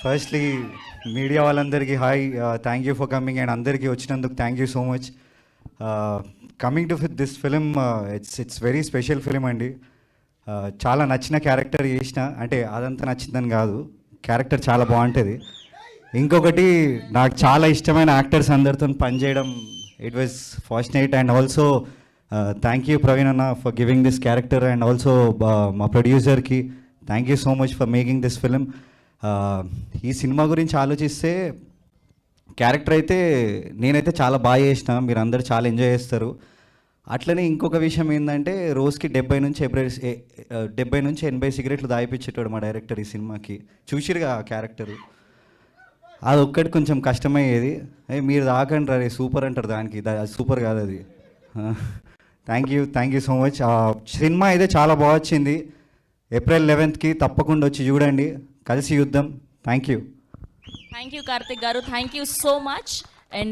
Firstly media వాళ్ళందరికీ hi, thank you for coming and అందరికీ వచ్చినందుకు thank you so much. Coming to this film, it's very special film అండి. చాలా నచ్చిన character చేసిన, అంటే అదంతా నచ్చిందని కాదు, క్యారెక్టర్ చాలా బాగుంటుంది. ఇంకొకటి నాకు చాలా ఇష్టమైన యాక్టర్స్ అందరితో పనిచేయడం, it was fortunate. And also thank you Praveen అన్న for giving this character, and also మా ప్రొడ్యూసర్కి thank you so much for making this film. ఈ సినిమా గురించి ఆలోచిస్తే క్యారెక్టర్ అయితే నేనైతే చాలా బాగా చేసిన, మీరు అందరు చాలా ఎంజాయ్ చేస్తారు. అట్లనే ఇంకొక విషయం ఏంటంటే, రోజుకి 70 నుంచి 80 సిగరెట్లు దాయిపించేటాడు మా డైరెక్టర్ ఈ సినిమాకి. చూసిరుగా ఆ క్యారెక్టరు, అది ఒక్కటి కొంచెం కష్టమయ్యేది. మీరు దాకండి రే సూపర్ అంటారు దానికి, సూపర్ కాదు అది. Thank you so much. Cinema అయితే చాలా బాగా వచ్చింది. April 11th తప్పకుండా వచ్చి చూడండి, కలిసి యుద్ధం. థ్యాంక్ యూ కార్తిక్ గారు, thank you so much. And